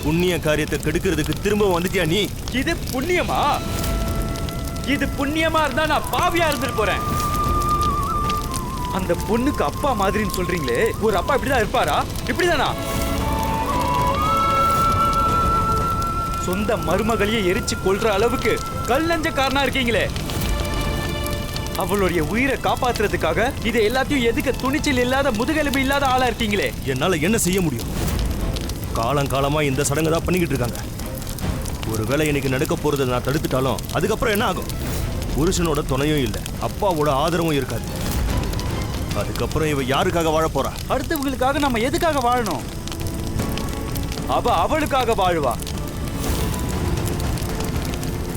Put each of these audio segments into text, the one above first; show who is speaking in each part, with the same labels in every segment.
Speaker 1: புண்ணிய காரியத்தை கெடுக்கிறதுக்கு திரும்ப வந்துட்டியா நீ?
Speaker 2: இது புண்ணியமா? இது புண்ணியமா இருந்தா நான் பாவியா இருந்துட்டு போறேன். அந்த பொண்ணுக்கு அப்பா மாதிரின்னு சொல்றீங்களே, ஒரு அப்பா இப்படிதான் இருப்பாரா? இப்படிதானா? சொந்த மருமகளையே எரிச்சு கொல்ற அளவுக்கு கல் நெஞ்சக்காரனா இருக்கீங்களே. அவளுடைய உயிரை காப்பாத்துறதுக்காக இதை எல்லாத்தையும் எதுக்கு துணிச்சல் இல்லாத முதுகெலும்பு இல்லாத ஆளா இருக்கீங்களே.
Speaker 1: என்னால என்ன செய்ய முடியும்? காலங்காலமா இந்த சடங்கு தான் பண்ணிக்கிட்டு இருக்காங்க. ஒருவேளை இன்னைக்கு நடக்க போறதை நான் தடுத்துட்டாலும் அதுக்கப்புறம் என்ன ஆகும்? புருஷனோட துணையும் இல்லை, அப்பாவோட ஆதரவும் இருக்காது. அதுக்கப்புறம் இவ யாருக்காக வாழ போறா?
Speaker 2: அடுத்தவங்களுக்காக நம்ம எதுக்காக வாழணும்? அவளுக்காக வாழுவா.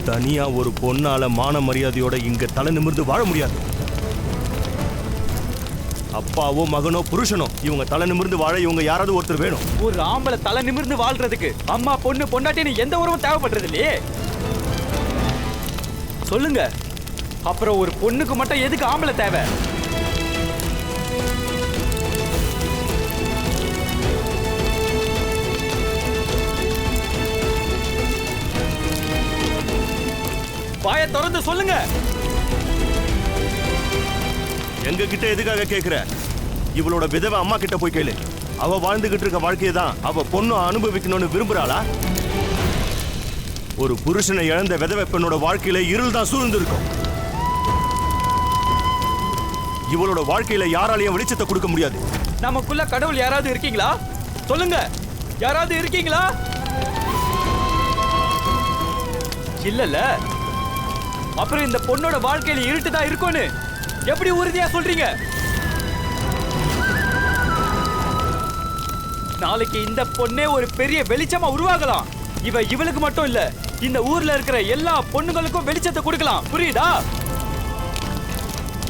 Speaker 1: தனியா ஒரு பொண்ணால மான மரியாதையோட இங்க தலை நிமிர்ந்து வாழ முடியாது. அப்பாவோ மகனோ புருஷனோ இவங்க தலை நிமிர்ந்து வாழ இவங்க யாராவது ஒருத்தர் வேணும்.
Speaker 2: ஒரு ஆம்பளை தலை நிமிர்ந்து வாழ்றதுக்கு அம்மா பொண்ணு பொண்டாட்டின்னு எந்த உறவும் தேவைப்படுறது இல்லையே. சொல்லுங்க, அப்புறம் ஒரு பொண்ணுக்கு மட்டும் எதுக்கு ஆம்பளை தேவை? வாயை திறந்து சொல்லுங்க.
Speaker 1: எங்க கிட்ட எதுக்காக கேக்குற? இவளோட விதவை அம்மா கிட்ட போய் கேளு. அவ வாழ்ந்துகிட்டு இருக்க வாழ்க்கையை தான் அவ பொண்ணு அனுபவிக்கணும்னு விரும்புறாளா? ஒரு புருஷனை இழந்த விதவை பெண்ணோட வாழ்க்கையில இருள் தான் சூழ்ந்து இருக்கும். இவளோட வாழ்க்கையில யாராலையும் வெளிச்சத்தை கொடுக்க முடியாது.
Speaker 2: நமக்குள்ள கடவுள் யாராவது இருக்கீங்களா? சொல்லுங்க, யாராவது இருக்கீங்களா? இல்லல்ல. அப்புறம் இந்த பொண்ணோட வாழ்க்கையில இருட்டுதான் இருக்கும்னு எப்படி உறுதியா சொல்றீங்க? நாளைக்கு இந்த பொண்ணே ஒரு பெரிய வெளிச்சமா உருவாகலாம். இவளுக்கு மட்டும் இல்ல, இந்த ஊர்ல இருக்கிற எல்லா பொண்ணுங்களுக்கும் வெளிச்சத்தை கொடுக்கலாம். புரியுதா?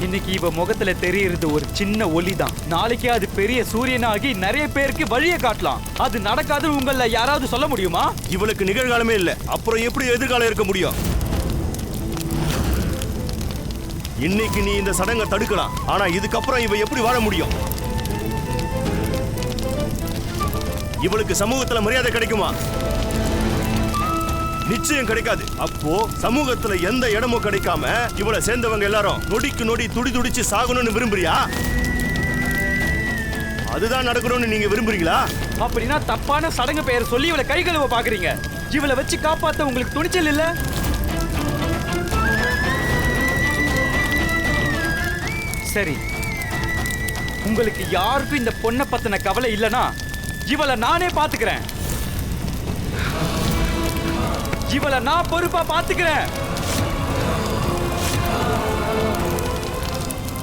Speaker 2: இன்னைக்கு இவ முகத்துல தெரியுறது ஒரு சின்ன ஒளிதான். நாளைக்கு அது பெரிய சூரியனாகி நிறைய பேருக்கு வழியை காட்டலாம். அது நடக்காதுன்னு உங்கள யாராவது சொல்ல முடியுமா?
Speaker 1: இவளுக்கு நிகழ்காலமே இல்ல, அப்புறம் எப்படி எதிர்காலம் இருக்க முடியும்? இன்னைக்கு நீ இந்த சடங்கை தடுக்கலாம், ஆனா இதுக்கப்புறம் இவ எப்படி வாழ முடியும்? இவளுக்கு சமூகத்துல மரியாதை கிடைக்குமா? நிச்சயம் கிடைக்காது. அப்போ சமூகத்துல எந்த இடமும் கிடைக்காம இவளை சேர்ந்தவங்க எல்லாரும் நொடிக்கு நொடி துடி துடிச்சு சாகணும்னு விரும்புறியா? அதுதான் நடக்கணும்னு நீங்க விரும்புறீங்களா?
Speaker 2: அப்படின்னா தப்பான சடங்கு பெயர் சொல்லி இவளை கை கழுவ பாக்குறீங்க. இவளை வச்சு காப்பாத்த உங்களுக்கு துணிச்சல் இல்ல? சரி, உங்களுக்கு யாருக்கும் இந்த பொண்ணை பத்தின கவலை இல்லனா இவளை நானே பாத்துக்கிறேன். இவளை நான் பொறுப்பா பாத்துக்கிறேன்.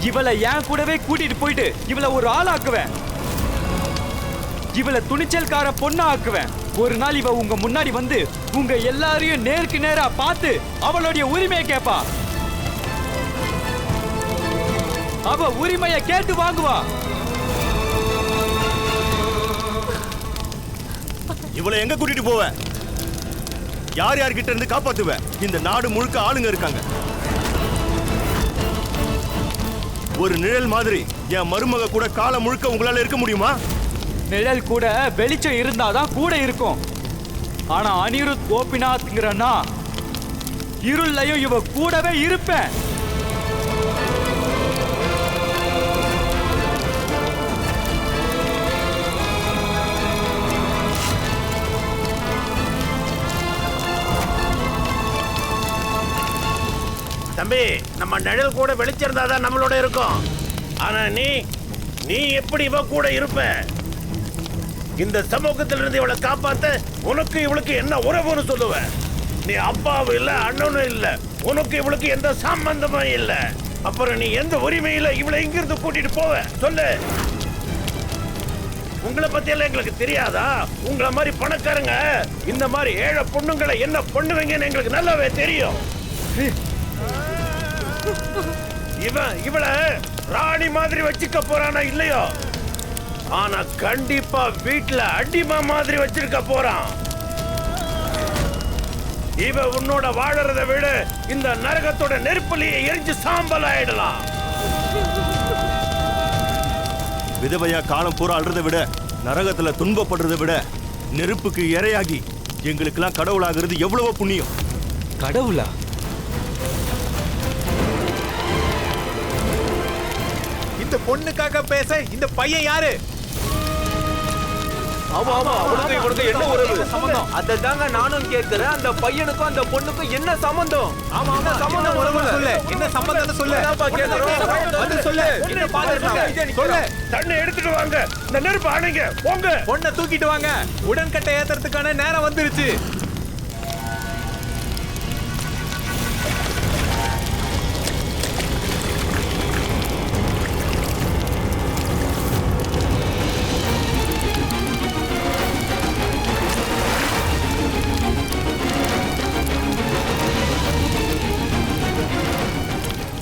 Speaker 2: இவளை என் கூடவே கூட்டிட்டு போயிட்டு இவளை ஒரு ஆளாக்குவேன். இவளை துணிச்சல்கார பொண்ணா ஆக்குவேன். ஒரு நாள் இவ உங்க முன்னாடி வந்து உங்க எல்லாரையும் நேருக்கு நேரா பார்த்து அவளுடைய உரிமையை கேட்பா. அவ உரிமையை கேட்டு வாங்குவா.
Speaker 1: இவளை எங்க கூட்டிட்டு போவ? யார் யார்கிட்ட இருந்து காப்பாத்துவ? இந்த நாடு முழுக்க ஆளுங்க இருக்காங்க. ஒரு நிழல் மாதிரி என் மருமக கூட காலம் முழுக்க உங்களால இருக்க முடியுமா?
Speaker 2: நிழல் கூட வெளிச்சம் இருந்தாதான் கூட இருக்கும். ஆனா அனிருத் கோபிநாத்ங்கிறனா இருளையும் இவ கூடவே இருப்பேன்.
Speaker 3: தம்பி, நம்ம நிழல் கூட வெளிச்சிருந்தாதான் நம்மளோட இருக்கும். ஆனா நீ எப்படி இவ கூட இருப்ப? இந்த சமூகத்திலிருந்து இவளை காப்பாத்த உனக்கு இவளுக்கு என்ன உறவுன்னு சொல்லுவ? நீ அப்பாவும் இல்ல, அண்ணனும் இல்ல, உனக்கு இவளுக்கு எந்த சம்பந்தமும் இல்ல. அப்புறம் நீ எந்த உரிமையில இவளை இங்கிருந்து கூட்டிட்டு போவ? சொல்லு. உங்களை பத்தி எல்லாம் எங்களுக்கு தெரியாதா? உங்களை மாதிரி பணக்காரங்க இந்த மாதிரி ஏழை பொண்ணுங்களை என்ன பண்ணுவீங்கன்னு எங்களுக்கு நல்லாவே தெரியும். இவளை ராணி மாதிரி வச்சுக்க போறானா இல்லையோ, ஆனா கண்டிப்பா வீட்டுல அடிமா மாதிரி வச்சிருக்க போறான். இவ உன்னோட வாழறதை விட இந்த நரகத்தோட நெருப்புலையே எரிஞ்சு சாம்பல் ஆயிடலாம்.
Speaker 1: விதவையா காலம் பூரா அழுறதை விட, நரகத்துல துன்பப்படுறதை விட நெருப்புக்கு இரையாகி எங்களுக்கெல்லாம் கடவுளாகிறது எவ்வளவோ புண்ணியம்.
Speaker 2: கடவுளா?
Speaker 4: இந்த பொண்ணுக்காக பேச இந்த பையன் யாரு?
Speaker 5: ஆமா ஆமா, அவனுக்கு இவனுக்கு என்ன உறவு சம்பந்தம்? அததாங்க நானும் கேக்குறேன். அந்த பையனுக்கும் அந்த பொண்ணுக்கும் என்ன சம்பந்தம்?
Speaker 4: ஆமா ஆமா, சம்பந்தம் உறவு சொல்லு. என்ன சம்பந்தம்னு சொல்லு. வந்து சொல்லு. என்ன பாத்துட்டு சொல்லு.
Speaker 3: தண்ணி எடுத்துட்டு வாங்க. இந்த நெருப்பு அணைங்க. போங்க.
Speaker 4: பொண்ணை தூக்கிட்டு வாங்க. உடன்கட்டை ஏத்துறதுக்கான நேரம் வந்துருச்சு.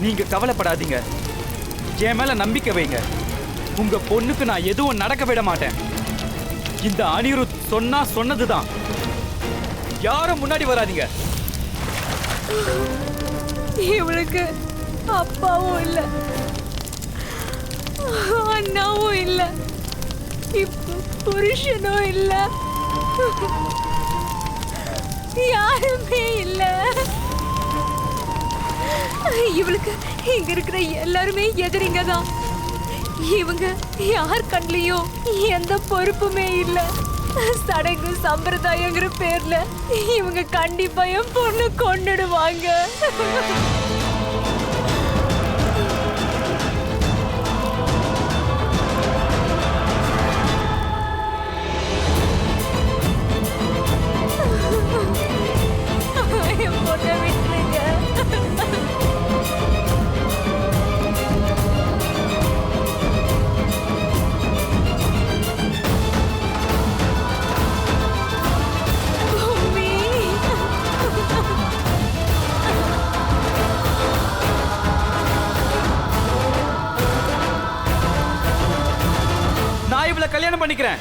Speaker 2: நீங்க கவலைப்படாதீங்க, என் மேல நம்பிக்கை வைங்க. உங்க பொண்ணுக்கு நான் எதுவும் நடக்க விட மாட்டேன். இந்த அனிருத் சொன்னா சொன்னதுதான். யாரும் முன்னாடி வராதீங்க.
Speaker 6: இவளுக்கு அப்பாவும் இல்ல, அண்ணாவும் இல்ல, இப்ப புருஷனும் இல்ல, யாருமே இல்ல. இவளுக்கு இங்க இருக்கிற எல்லாருமே எதிரிங்க தான். இவங்க யார் கண்லயும் எந்த பொறுப்புமே இல்ல. சடங்கு சம்பிரதாயங்கிற பேர்ல இவங்க கண்டிப்பா என் பொண்ணு கொன்னுடுவாங்க. என் பொண்ணை விட்டுருங்க.
Speaker 2: நான் இவளை கல்யாணம் பண்ணிக்கிறேன்.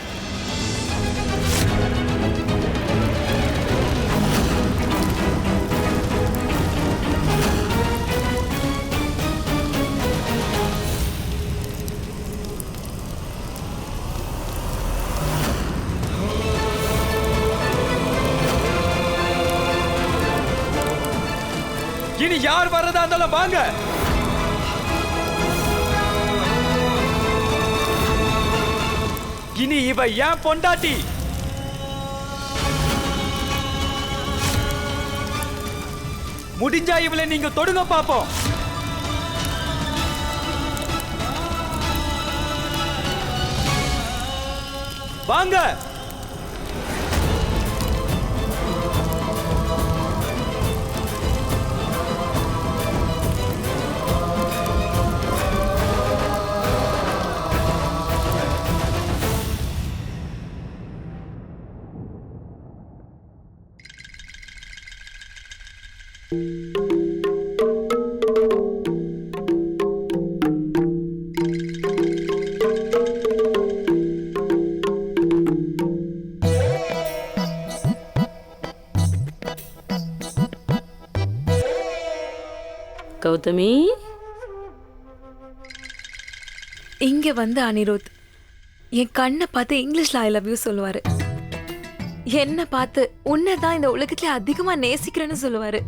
Speaker 2: இனி யார் வர்றதா இருந்தாலும் வாங்க. இனி இவ ஏன் பொண்டாட்டி. முடிஞ்சா இவளை நீங்க தொடுங்க பாப்போம். வாங்க.
Speaker 7: கௌதமி,
Speaker 6: இங்க வந்து அனிருத் என் கண்ணை பார்த்து இங்கிலீஷ்ல ஐ லவ் யூ சொல்லுவாரு. என்ன பார்த்து உன்னைதான் இந்த உலகத்துல அதிகமா நேசிக்கிறேன்னு சொல்லுவாரு.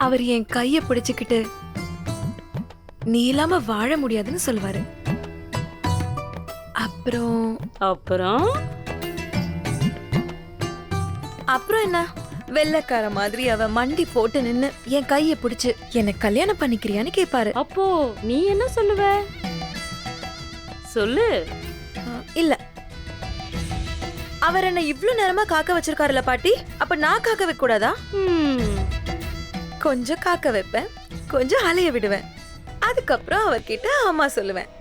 Speaker 6: அவர் என் கைய பிடிச்சுக்கிட்டு நீ இல்லாம வாழ முடியாதுன்னு சொல்லுவாரு. அப்புறம்
Speaker 7: அப்புறம்
Speaker 6: அப்புறம் என்ன, வெள்ளைக்கார மாதிரி அவ மண்டி போட்டு நின்னு என் கைய பிடிச்சு என்ன கல்யாணம் பண்ணிக்கிறியான்னு கேட்பாரு.
Speaker 7: அப்போ நீ என்ன சொல்லுவ? சொல்லு.
Speaker 6: இல்ல, அவர் என்ன இவ்ளோ நேரமா காக்க வச்சிருக்காருல பாட்டி, அப்ப நான் காக்க வைக்க கூடாதா? கொஞ்சம் காக்க வைப்பேன், கொஞ்சம் அலைய விடுவேன், அதுக்கப்புறம் அவர்கிட்ட ஆமா சொல்லுவேன்.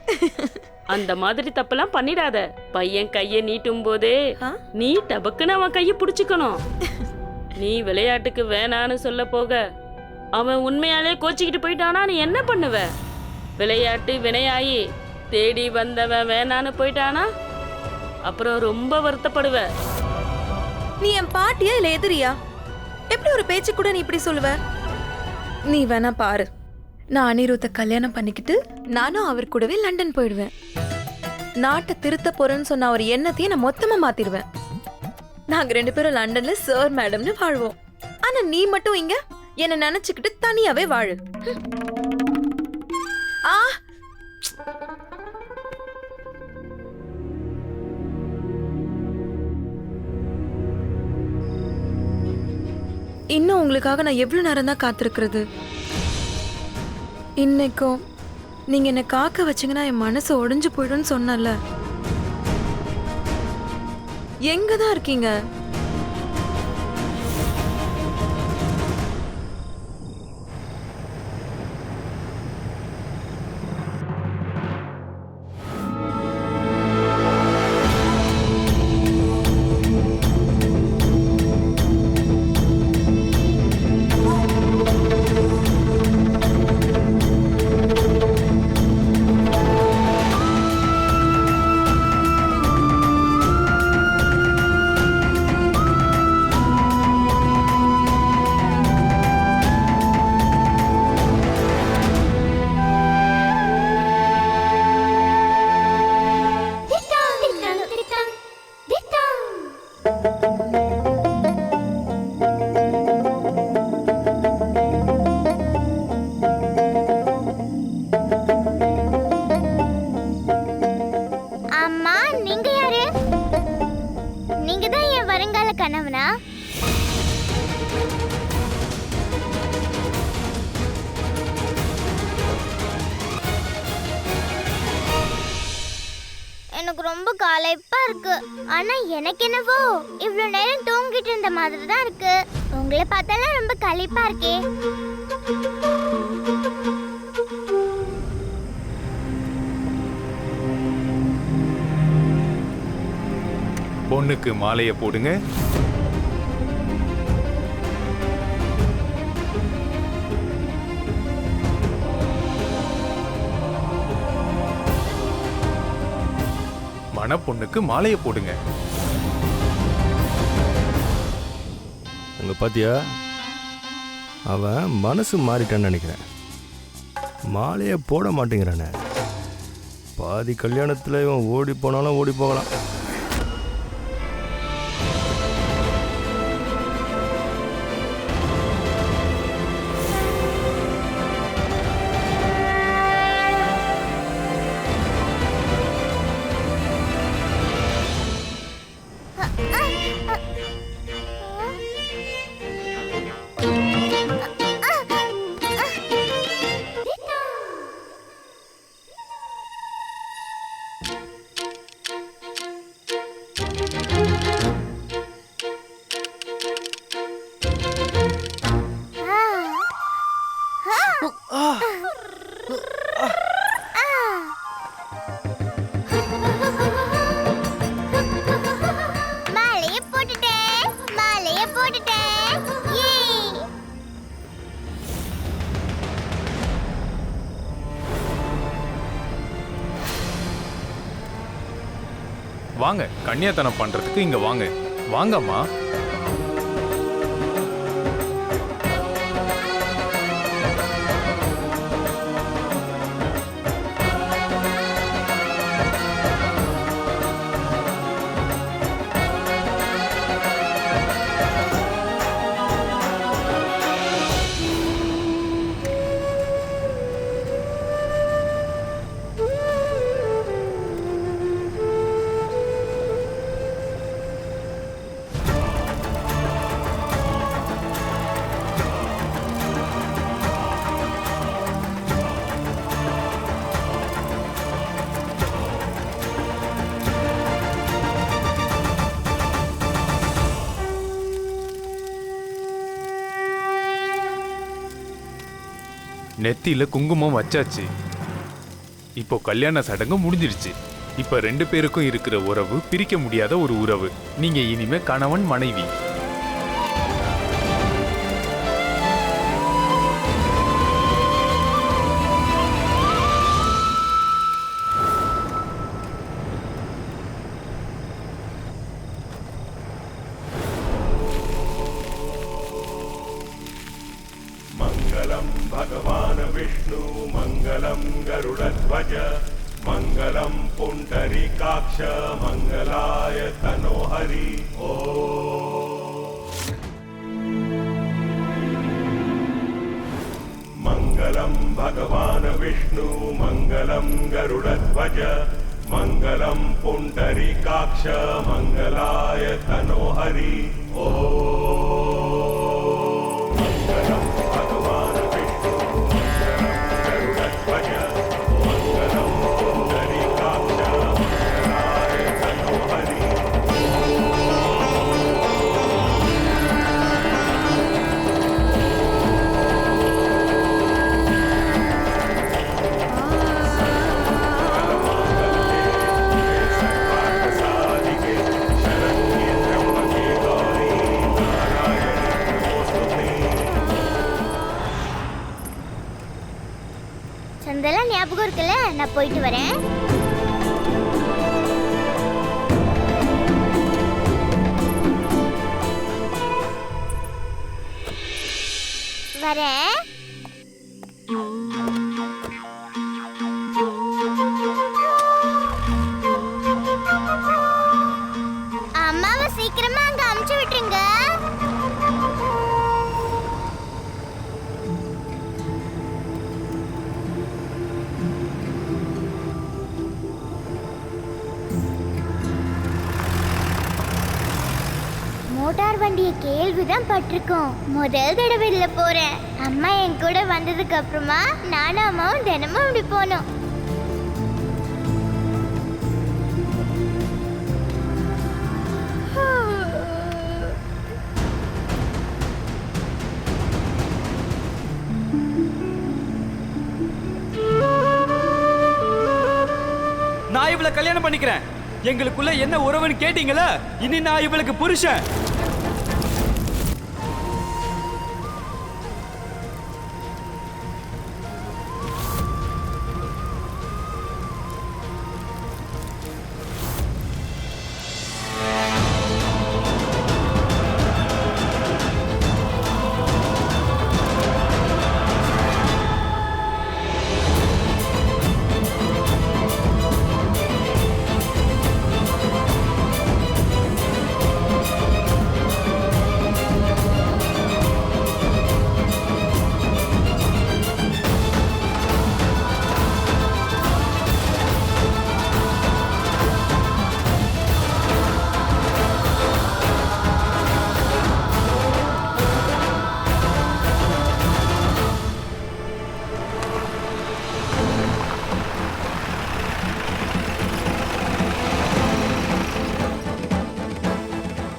Speaker 7: அந்த மாதிரி தப்பெல்லாம் பண்ணிடாத. பையன் கைய நீட்டும் போதே நீ டபக்குன்னு அவன் கைய புடிச்சுக்கணும். நீ விளையாட்டுக்கு வேணான்னு சொல்ல போக அவன் உண்மையாலே கோச்சிக்கிட்டு போயிட்டானா நீ என்ன பண்ணுவ? விளையாட்டு வினையாயி தேடி வந்தவன் வேணான்னு போயிட்டானா அப்புறம் ரொம்ப வருத்தப்படுவ.
Speaker 6: நீ என் பாட்டியா இல்ல எதிரியா? எப்படி ஒரு பேச்சு கூட நீ இப்படி சொல்லுவ? நீ வேணா பாரு, நான் அனிருத்த கல்யாணம் பண்ணிக்கிட்டு நானும் அவர் கூடவே லண்டன் போயிடுவேன். நாட்டை திருத்த போறேன்னு சொன்ன ஒரு எண்ணத்தையே நான் மொத்தமா மாத்திடுவேன். நாங்க 2 பேரும் லண்டன்ல சார் மேடம்னு வாழ்வோம். ஆனா நீ மட்டும் இங்க என்ன நினைச்சுக்கிட்டு தனியாவே வாழு. ஆ இன்னும் உங்களுக்காக நான் எவ்வளவு நேரம் தான் காத்திருக்கிறது? இன்னைக்கும் நீங்க என்ன காக்க வச்சீங்கன்னா என் மனசு உடைஞ்சு போயிடும்னு சொன்னல. எங்கதான் இருக்கீங்க?
Speaker 8: அம்மா, நீங்க யாரு? நீங்க தான் என் வருங்கால கணவனா? எனக்கு ரொம்ப களைப்பா இருக்கு. ஆனா எனக்கு என்னவோ இவ்வளவு நேரம் தூங்கிட்டு இருந்த மாதிரி தான் இருக்கு. உங்களை பார்த்தாலும் ரொம்ப களைப்பா இருக்கே.
Speaker 4: பொண்ணுக்கு மாலையை போடுங்க. மணப்பொண்ணுக்கு மாலையை போடுங்க.
Speaker 1: அங்க பாத்தியா, அவன் மனசு மாறிட்டான்னு நினைக்கிறேன். மாலையை போட மாட்டேங்கிறானே. பாதி கல்யாணத்துல இவன் ஓடி போனாலும் ஓடி போகலாம்.
Speaker 4: வாங்க, கன்னியாதானம் பண்றதுக்கு இங்க வாங்க. வாங்கம்மா. நெத்தியில குங்குமம் வச்சாச்சு. இப்போ கல்யாண சடங்கு முடிஞ்சிருச்சு. இப்ப 2 பேருக்கும் இருக்கிற உறவு பிரிக்க முடியாத ஒரு உறவு. நீங்க இனிமே கணவன் மனைவி.
Speaker 9: मङ्गलं भगवान् विष्णु मङ्गलं गरुडध्वज मङ्गलं मङ्गलं पुण्डरीकाक्ष मङ्गलाय तनोहरि ॐ मङ्गलं भगवान् विष्णु मङ्गलं गरुडध्वज मङ्गलं पुण्डरीकाक्ष मङ्गलाय तनोहरि ॐ मङ्गलं भगवान् विष्णु मङ्गलं गरुडध्वज मङ्गलं पुण्डरीकाक्ष मङ्गलाय तनोहरि
Speaker 8: சந்தெல்லாம் ஞாபகம் இருக்குல்ல, நான் போயிட்டு வரேன். வரேன். அம்மாவை சீக்கிரமா அங்க அமுச்சு விட்டுருங்க. மோட்டார் வண்டியை கேள்விதான் பட்டிருக்கோம். முதல் தடவை இதுல போறேன். அம்மா என் கூட வந்ததுக்கு அப்புறமா நானும் அம்மாவும் தினமும் இப்படி போனோம்.
Speaker 2: நான் இவளை கல்யாணம் பண்ணிக்கிறேன். எங்களுக்குள்ள என்ன உறவுன்னு கேட்டீங்களா? இனி நான் இவளுக்கு புருஷன்.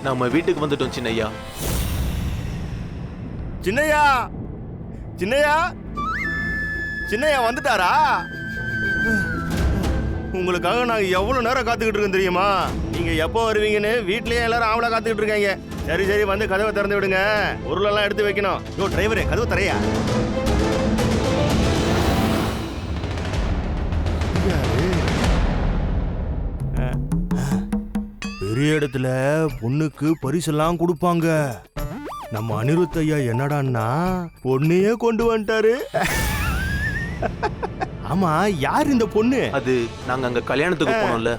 Speaker 5: நம்ம வீட்டுக்கு வந்துட்டோம் சின்னையா.
Speaker 1: சின்னையா சின்னையா சின்னையா வந்துட்டாரா? உங்களுக்காக நாங்க எவ்வளவு நேரம் காத்துக்கிட்டு இருக்கோம் தெரியுமா? நீங்க எப்போ வருவீங்கன்னு வீட்லயே எல்லாரும் ஆவலா காத்துக்கிட்டு இருக்காங்க. சரி சரி, வந்து கதவை திறந்து விடுங்க. பொருளெல்லாம் எடுத்து வைக்கணும். யோ டிரைவரே, கதவை தரையா? பெரிய இடத்துல பொண்ணுக்கு பரிசெல்லாம் கொடுப்பாங்க. நம்ம அனிருத் ஐயா என்னடான்னா பொண்ணையே கொண்டு வந்துட்டாரு. ஆமா, யார் இந்த பொண்ணு?
Speaker 5: அது நாங்க அங்க கல்யாணத்துக்கு போனோம்ல.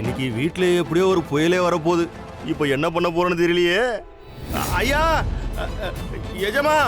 Speaker 1: இன்னைக்கு வீட்டுல எப்படியோ ஒரு புயலே வரப்போகுது. இப்ப என்ன பண்ண போறோன்னு தெரியலையே. ஐயா, எஜமா